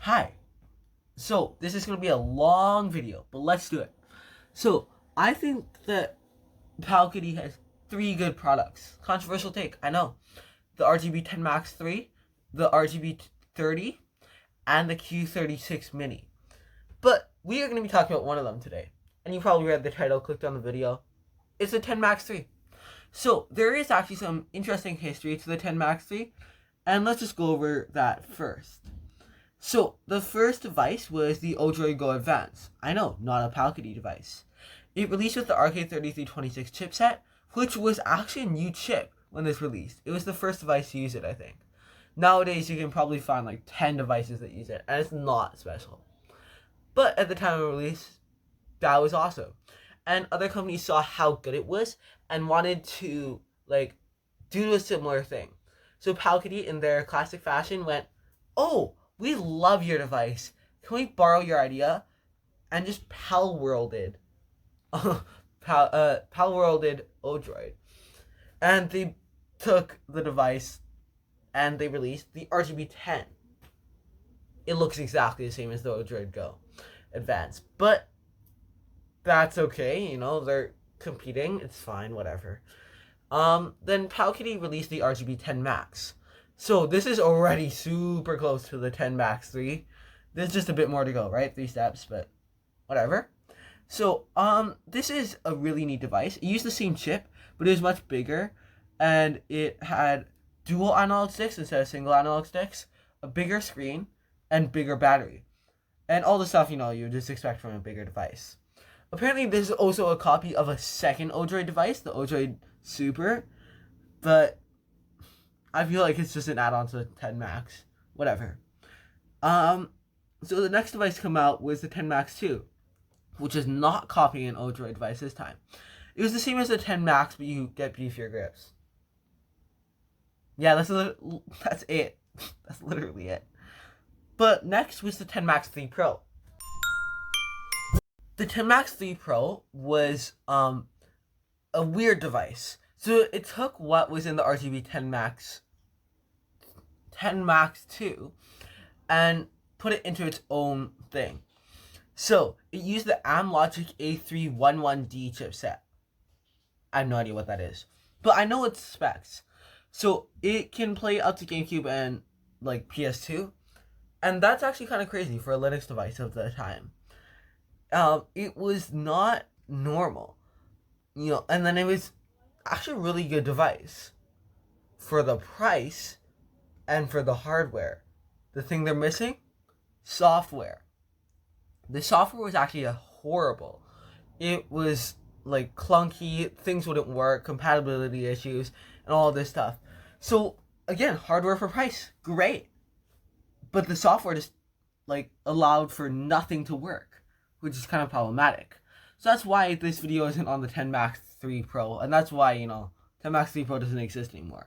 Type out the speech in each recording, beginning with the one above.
Hi. So, this is going to be a long video, but let's do it. So, I think that Palkity has three good products. Controversial take, I know. The RGB10 Max 3, the RGB30, and the Q36 Mini. But we are going to be talking about one of them today. And you probably read the title, clicked on the video. It's the 10 Max 3. So, there is actually some interesting history to the 10 Max 3, and let's just go over that first. So, the first device was the Odroid Go Advance. I know, not a Palkity device. It released with the RK3326 chipset, which was actually a new chip when this released. It was the first device to use it, I think. Nowadays, you can probably find like 10 devices that use it, and it's not special. But at the time of release, that was awesome. And other companies saw how good it was and wanted to do a similar thing. So Palkity, in their classic fashion, went, "Oh, we love your device. Can we borrow your idea?" And just pal-worlded Odroid. And they took the device and they released the RGB10. It looks exactly the same as the Odroid Go Advance, but that's okay, they're competing, it's fine, whatever. Then Palkity released the RGB10 Max. So this is already super close to the 10 Max 3. There's just a bit more to go, right? 3 steps, but whatever. So, this is a really neat device. It used the same chip, but it was much bigger, and it had dual analog sticks instead of single analog sticks, a bigger screen, and bigger battery. And all the stuff, you would just expect from a bigger device. Apparently, there's also a copy of a second Odroid device, the Odroid Super, but I feel like it's just an add-on to the 10 Max. Whatever. So the next device to come out was the 10 Max 2, which is not copying an Odroid device this time. It was the same as the 10 Max, but you get beefier grips. Yeah, that's it. That's literally it. But next was the 10 Max 3 Pro. The 10 Max 3 Pro was a weird device. So it took what was in the RGB 10 Max 2 and put it into its own thing. So it used the Amlogic A311D chipset. I have no idea what that is, but I know its specs. So it can play up to GameCube and PS2, and that's actually kind of crazy for a Linux device of the time. It was not normal, and then it was actually a really good device for the price and for the hardware. The thing they're missing? Software. The software was actually horrible. It was clunky, things wouldn't work, compatibility issues, and all this stuff. So again, hardware for price, great. But the software just allowed for nothing to work, which is kind of problematic. So that's why this video isn't on the 10 Max 3 Pro, and that's why, 10 Max 3 Pro doesn't exist anymore.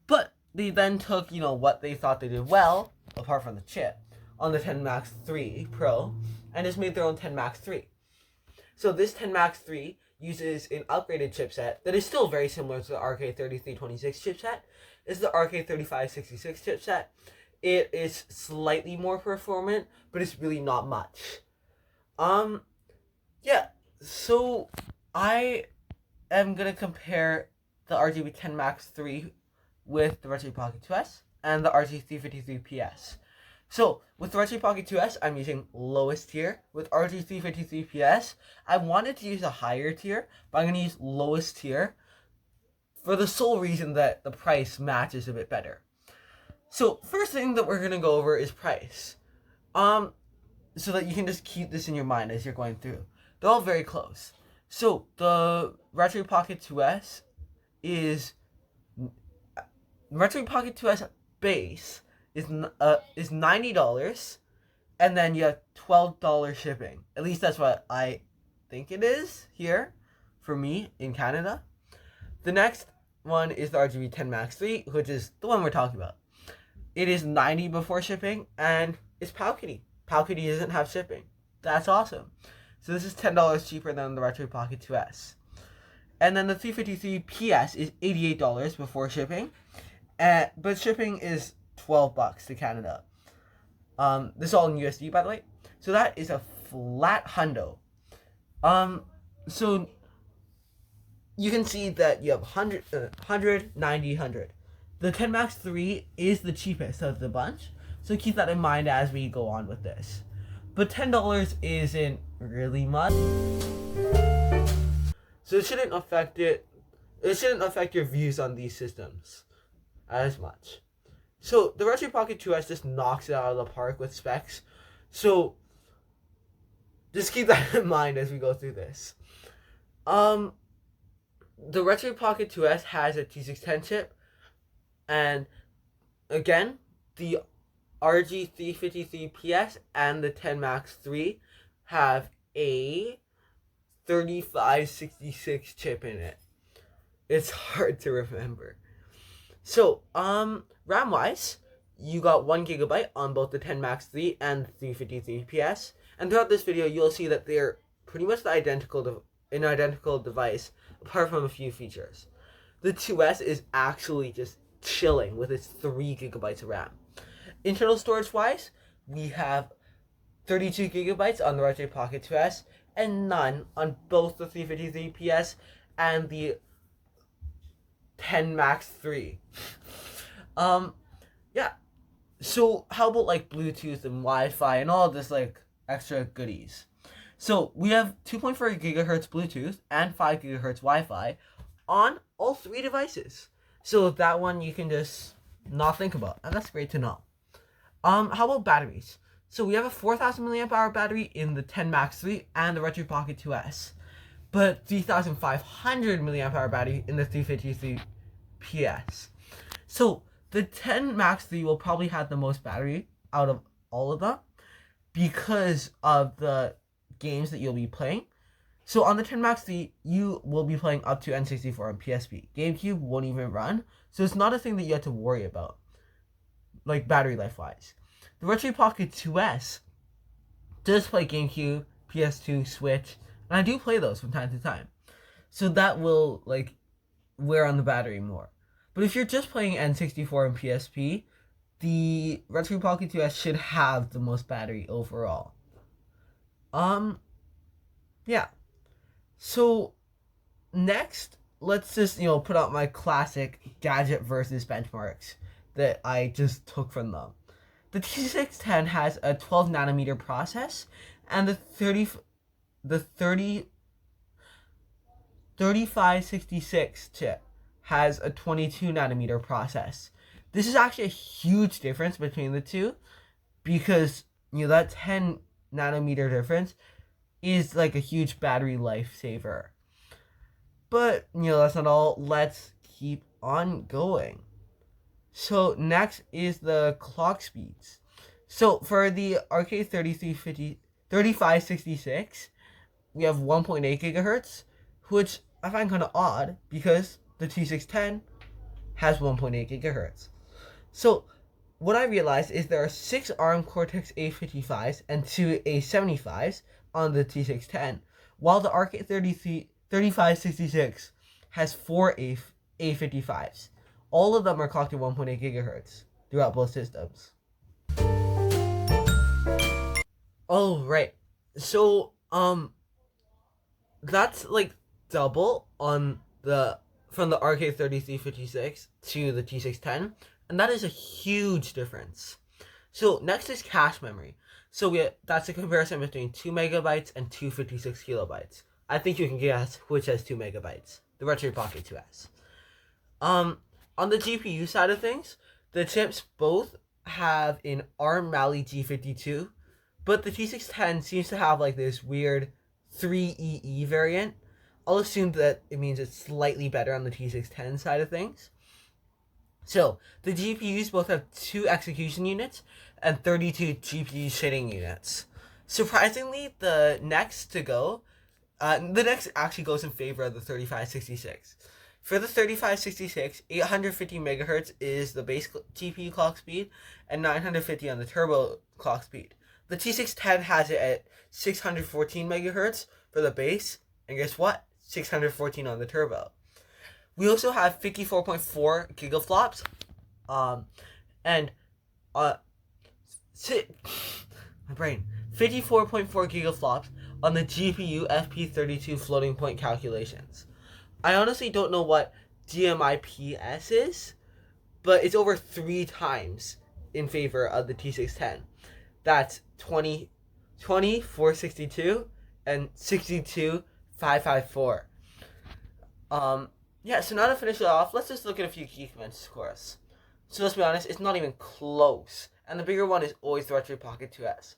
But they then took, what they thought they did well, apart from the chip, on the 10 Max 3 Pro, and just made their own 10 Max 3. So this 10 Max 3 uses an upgraded chipset that is still very similar to the RK3326 chipset. It's the RK3566 chipset. It is slightly more performant, but it's really not much. Yeah, so I am going to compare the RGB10 Max 3 with the Retroid Pocket 2S and the RG353ps. So, with the Retroid Pocket 2S, I'm using lowest tier. With RG353ps, I wanted to use a higher tier, but I'm going to use lowest tier for the sole reason that the price matches a bit better. So, first thing that we're going to go over is price. So that you can just keep this in your mind as you're going through. They're all very close. So, the Retroid Pocket 2S is... Retroid Pocket 2S base is $90, and then you have $12 shipping. At least that's what I think it is here for me in Canada. The next one is the RGB10 Max 3, which is the one we're talking about. It is $90 before shipping, and it's Palkity. Palkity doesn't have shipping. That's awesome. So this is $10 cheaper than the Retroid Pocket 2S. And then the 353ps is $88 before shipping, but shipping is $12 to Canada. This is all in USD, by the way. So that is a flat hundo. So you can see that you have 100, 90, 100. The 10 Max 3 is the cheapest of the bunch, so keep that in mind as we go on with this. But $10 isn't really much, so it shouldn't affect it. It shouldn't affect your views on these systems as much. So the Retroid Pocket 2S just knocks it out of the park with specs. So just keep that in mind as we go through this. The Retroid Pocket 2S has a T610 chip, and again, the RG353ps and the 10 Max 3 have a 3566 chip in it. It's hard to remember. So, RAM-wise, you got 1 GB on both the 10 Max 3 and the 353ps. And throughout this video, you'll see that they're pretty much the identical device, apart from a few features. The 2S is actually just chilling with its 3 GB of RAM. Internal storage-wise, we have 32 GB on the Retroid Pocket 2S and none on both the 353ps and the 10 Max 3. Yeah. So how about like Bluetooth and Wi-Fi and all this like extra goodies? So we have 2.4 GHz Bluetooth and 5 GHz Wi-Fi on all 3 devices. So that one you can just not think about, and that's great to know. How about batteries? So we have a 4,000 mAh battery in the 10 Max 3 and the Retroid Pocket 2S, but 3,500 mAh battery in the 353ps. So the 10 Max 3 will probably have the most battery out of all of them because of the games that you'll be playing. So on the 10 Max 3, you will be playing up to N64 and PSP. GameCube won't even run, so it's not a thing that you have to worry about, like battery life wise. The Retroid Pocket 2S does play GameCube, PS2, Switch, and I do play those from time to time. So that will like wear on the battery more. But if you're just playing N64 and PSP, the Retroid Pocket 2S should have the most battery overall. Yeah. So next, let's just, put out my classic gadget versus benchmarks that I just took from them. The T610 has a 12 nanometer process, and the 3566 chip has a 22 nanometer process. This is actually a huge difference between the two, because that 10 nanometer difference is like a huge battery lifesaver. But that's not all. Let's keep on going. So next is the clock speeds. So for the RK3566, we have 1.8 gigahertz, which I find kind of odd because the T610 has 1.8 gigahertz. So what I realized is there are 6 ARM Cortex A55s and 2 A75s on the T610, while the RK3566 has 4 A55s. All of them are clocked at 1.8 gigahertz throughout both systems. Oh, right. So, that's like double on from the RK3356 to the T610, and that is a huge difference. So next is cache memory. So that's a comparison between 2 megabytes and 256 kilobytes. I think you can guess which has 2 megabytes. The Retroid Pocket 2S. On the GPU side of things, the chips both have an ARM Mali G52, but the T610 seems to have like this weird 3EE variant. I'll assume that it means it's slightly better on the T610 side of things. So, the GPUs both have 2 execution units and 32 GPU shading units. Surprisingly, the next actually goes in favor of the 3566. For the 3566, 850 megahertz is the base GPU clock speed, and 950 on the turbo clock speed. The T610 has it at 614 megahertz for the base, and guess what? 614 on the turbo. We also have 54.4 gigaflops, and My brain. 54.4 gigaflops on the GPU FP32 floating point calculations. I honestly don't know what DMIPS is, but it's over 3 times in favor of the T610. That's 462 and 62554. Yeah, so now to finish it off, let's just look at a few Geekbench scores. So let's be honest, it's not even close. And the bigger one is always the Retroid Pocket 2S.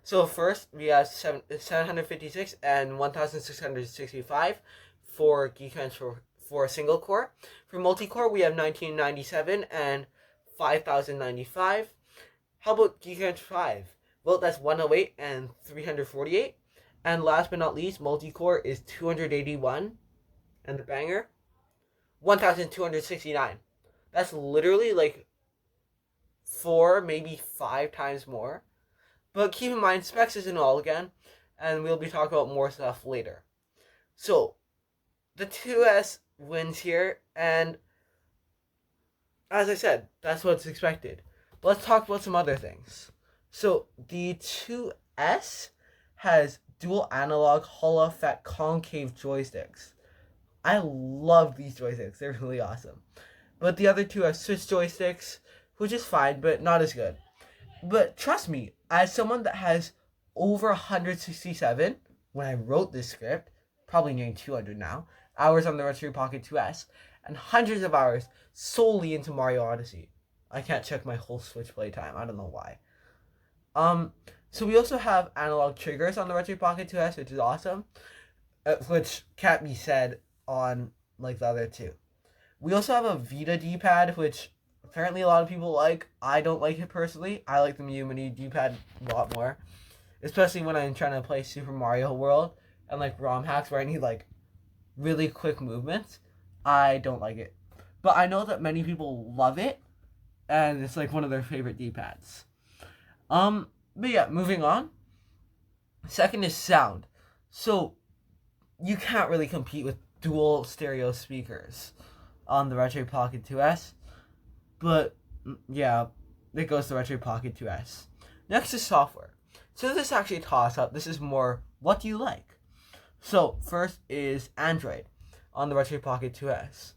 So first, we have 756 and 1665 for Geekbench for a single core. For multi-core, we have 1997 and 5095. How about Geekbench 5? Well, that's 108 and 348. And last but not least, multi-core is 281. And the banger, 1269. That's literally like 4, maybe 5 times more. But keep in mind, specs isn't all again, and we'll be talking about more stuff later. So, the 2S wins here, and as I said, that's what's expected. But let's talk about some other things. So, the 2S has dual analog Hall effect concave joysticks. I love these joysticks. They're really awesome. But the other two have switch joysticks, which is fine, but not as good. But trust me, as someone that has over 167, when I wrote this script, probably nearing 200 now, hours on the Retroid Pocket 2S, and hundreds of hours solely into Mario Odyssey. I can't check my whole Switch playtime. I don't know why. So we also have analog triggers on the Retroid Pocket 2S, which is awesome, which can't be said on like the other two. We also have a Vita D-pad, which apparently a lot of people like. I don't like it personally. I like the Mew Mini D-pad a lot more, especially when I'm trying to play Super Mario World and like ROM hacks where I need like really quick movements. I don't like it, but I know that many people love it, and it's like one of their favorite D-pads. But yeah, moving on. Second is sound. So you can't really compete with dual stereo speakers on the Retroid Pocket 2S. But yeah, it goes to Retroid Pocket 2S. Next is software. So this is actually a toss-up. This is more, what do you like? So first is Android on the Retroid Pocket 2S.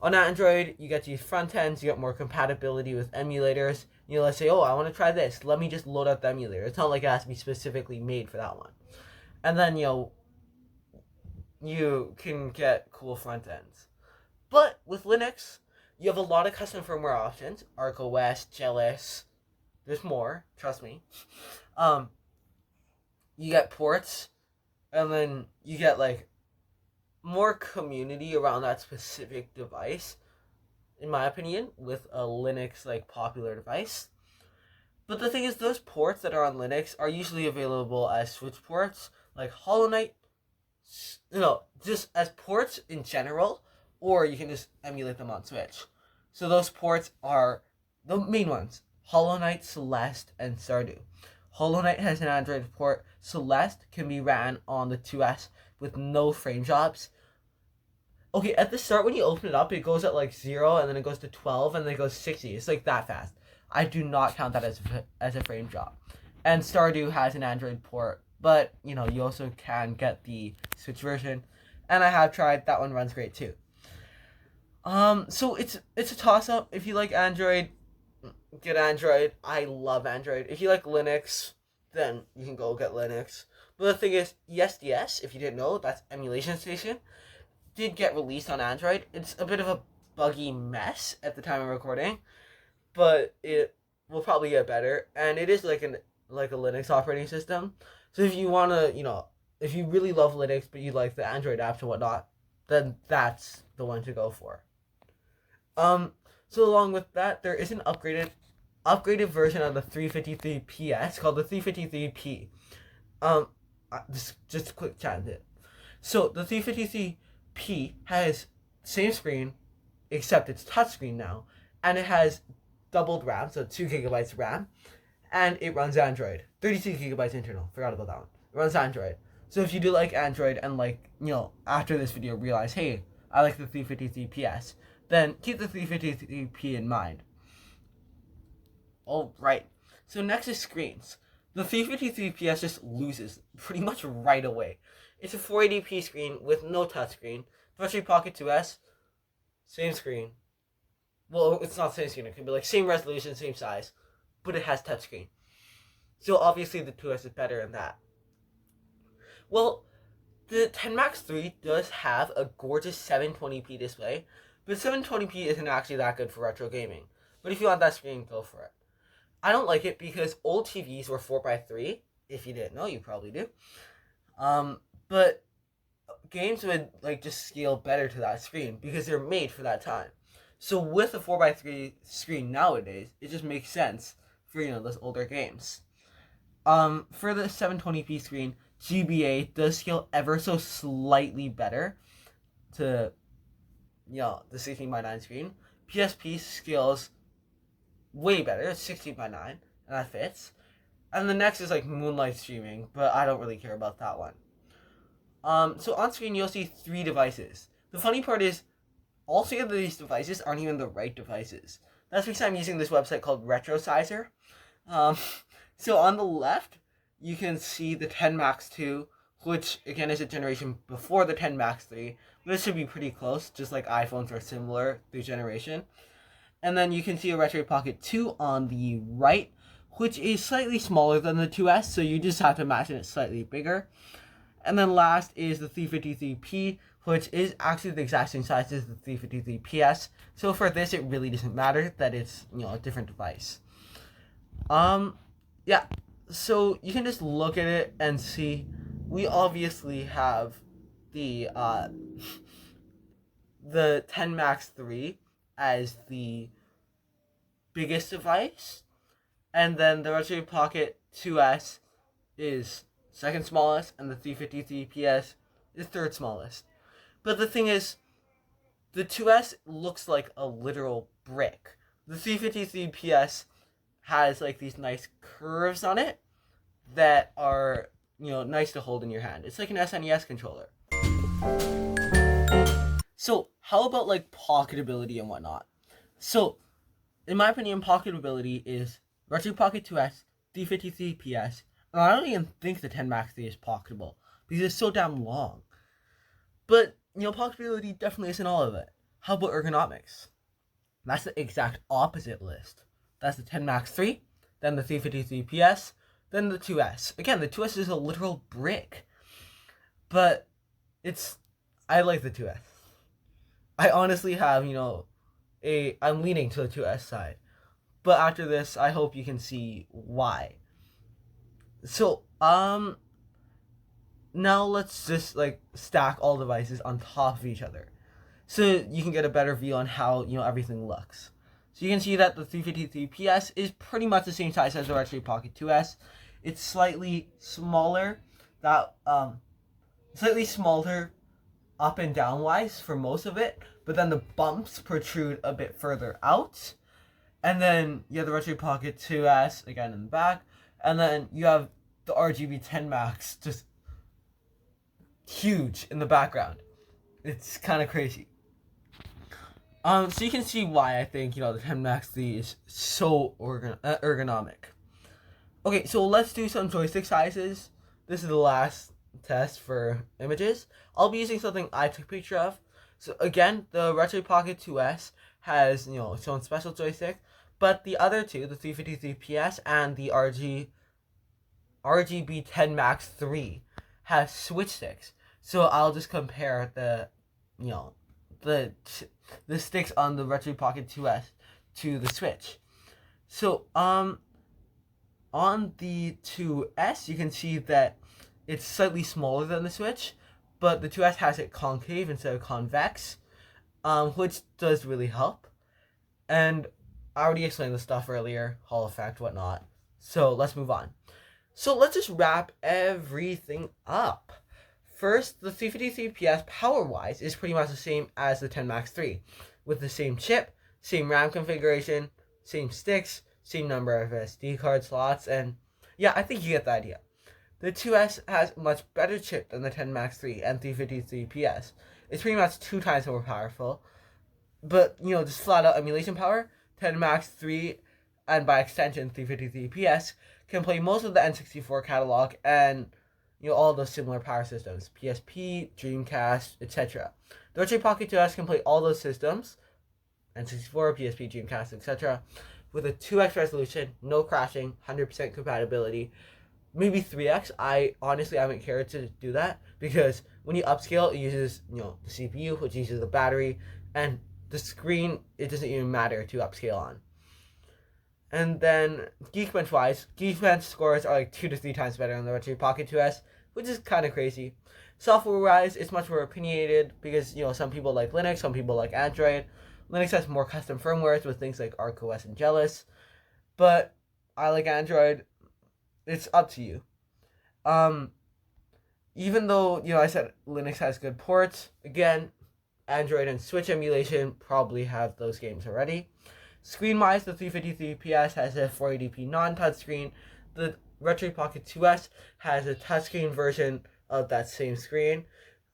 On Android, you get these front ends, you get more compatibility with emulators. You know, let's say, oh, I want to try this. Let me just load up the emulator. It's not like it has to be specifically made for that one. And then, you can get cool front ends. But with Linux, you have a lot of custom firmware options. ArcOS, Jealous. There's more, trust me. You get ports, and then you get like more community around that specific device, in my opinion, with a Linux like popular device. But the thing is, those ports that are on Linux are usually available as Switch ports, like Hollow Knight, just as ports in general, or you can just emulate them on Switch. So those ports are the main ones: Hollow Knight, Celeste, and Stardew. Hollow Knight has an Android port. Celeste can be ran on the 2S with no frame drops. Okay, at the start when you open it up, it goes at like 0, and then it goes to 12, and then it goes 60. It's like that fast. I do not count that as a frame drop. And Stardew has an Android port, but you also can get the Switch version, and I have tried. That one runs great too. So it's a toss-up. If you like Android, get Android. I love Android. If you like Linux, then you can go get Linux. But the thing is, ESDS, if you didn't know, that's Emulation Station, did get released on Android. It's a bit of a buggy mess at the time of recording, but it will probably get better. And it is like a Linux operating system. So if you want to, if you really love Linux, but you like the Android apps and whatnot, then that's the one to go for. So along with that, there is an upgraded version of the 353ps called the 353p. Just a quick tangent. So the 353p has same screen, except it's touchscreen now, and it has doubled RAM, so 2 gigabytes RAM, and it runs Android. 32 gigabytes internal. Forgot about that one. It runs Android. So if you do like Android and after this video realize, hey, I like the 353ps, then keep the 353p in mind. Alright, So next is screens. The 353ps just loses pretty much right away. It's a 480p screen with no touchscreen. The Retroid Pocket 2S, same screen. Well, it's not the same screen. It could be like same resolution, same size, but it has touchscreen. So obviously the 2S is better than that. Well, the 10 Max 3 does have a gorgeous 720p display, but 720p isn't actually that good for retro gaming. But if you want that screen, go for it. I don't like it because old TVs were 4:3. If you didn't know, you probably do. But games would like just scale better to that screen because they're made for that time. So with a 4:3 screen nowadays, it just makes sense for those older games. For the 720p screen, GBA does scale ever so slightly better to the 16:9 screen. PSP scales way better. It's 16:9, and that fits. And the next is like Moonlight streaming, but I don't really care about that one. So on screen you'll see 3 devices. The funny part is, all 3 of these devices aren't even the right devices. That's because I'm using this website called RetroSizer. So on the left, you can see the 10 Max 2, which again is a generation before the 10 Max 3. This should be pretty close, just like iPhones are similar through generation. And then you can see a Retroid Pocket 2 on the right, which is slightly smaller than the 2S, so you just have to imagine it slightly bigger. And then last is the 353p, which is actually the exact same size as the 353ps. So for this, it really doesn't matter that it's a different device. Yeah. So you can just look at it and see. We obviously have the 10 Max 3 as the biggest device, and then the Retroid Pocket 2S is second smallest, and the 353ps is third smallest. But the thing is, the 2S looks like a literal brick. The 353ps has like these nice curves on it that are nice to hold in your hand. It's like an SNES controller. So how about like pocketability and whatnot? So in my opinion, pocketability is Retroid Pocket 2S, 353ps, and I don't even think the 10 Max 3 is pocketable because it's so damn long. But pocketability definitely isn't all of it. How about ergonomics? That's the exact opposite list. That's the 10 Max 3, then the 353ps, then the 2S. Again, the 2S is a literal brick. But I like the 2S. I honestly have, I'm leaning to the 2S side. But after this, I hope you can see why. So, now let's just stack all devices on top of each other, so you can get a better view on how everything looks. So you can see that the 353ps is pretty much the same size as the Retroid Pocket 2S. It's slightly smaller, slightly smaller up and down wise for most of it, but then the bumps protrude a bit further out. And then you have the Retroid Pocket 2S again in the back, and then you have the RGB10 Max just huge in the background. It's kind of crazy. So you can see why I think the 10 Max 3 is so ergonomic. Okay, so let's do some joystick sizes. This is the last test for images. I'll be using something I took a picture of. So again, the Retroid Pocket 2S has its own special joystick, but the other two, the 353ps and the RGB10 Max 3, have switch sticks. So I'll just compare the sticks on the Retroid Pocket 2S to the Switch. So on the 2S, you can see that it's slightly smaller than the Switch, but the 2S has it concave instead of convex, which does really help. And I already explained the stuff earlier, Hall effect, whatnot. So let's move on. So let's just wrap everything up. First, the 353ps power-wise is pretty much the same as the 10 Max 3, with the same chip, same RAM configuration, same sticks, same number of SD card slots, and yeah, I think you get the idea. The 2S has a much better chip than the 10 Max 3 and 353ps. It's pretty much 2 times more powerful, but just flat out emulation power, 10 Max 3 and by extension 353ps, can play most of the N64 catalog and all those similar power systems, PSP, Dreamcast, etc. The Retroid Pocket 2S can play all those systems, N64, PSP, Dreamcast, etc., with a 2x resolution, no crashing, 100% compatibility, maybe 3x. I honestly haven't cared to do that because when you upscale, it uses the CPU, which uses the battery, and the screen, it doesn't even matter to upscale on. And then Geekbench wise, Geekbench scores are like 2 to 3 times better on the Retroid Pocket 2S, which is kind of crazy. Software wise, it's much more opinionated because some people like Linux, some people like Android. Linux has more custom firmwares with things like ArcOS and Jealous, but I like Android. It's up to you. Even though I said Linux has good ports, again, Android and Switch emulation probably have those games already. Screen-wise, the 353ps has a 480p non-touchscreen. The Retroid Pocket 2S has a touchscreen version of that same screen.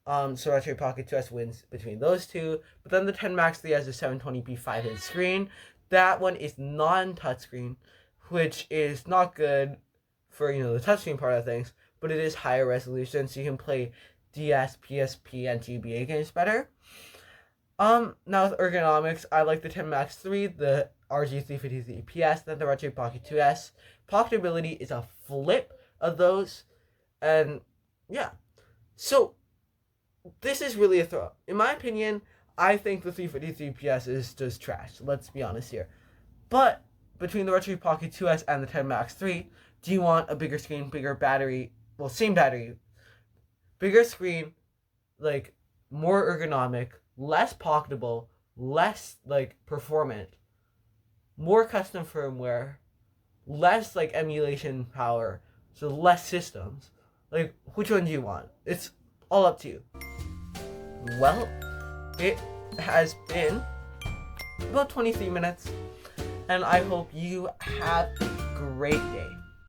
So Retroid Pocket 2S wins between those two. But then the 10 Max 3 has a 720p 5-inch screen. That one is non-touchscreen, which is not good for the touchscreen part of things, but it is higher resolution, so you can play DS, PSP, and GBA games better. Now with ergonomics, I like the 10 Max 3, the RG353ps, then the Retroid Pocket 2S. Pocketability is a flip of those, and yeah. So, this is really a throw. In my opinion, I think the 353ps is just trash. Let's be honest here. But, between the Retroid Pocket 2S and the 10 Max 3, do you want a bigger screen, bigger battery, well, same battery, bigger screen, like, more ergonomic, less pocketable, less performant, more custom firmware, less emulation power, so less systems? Which one do you want? It's all up to you. Well, it has been about 23 minutes, and I hope you have a great day.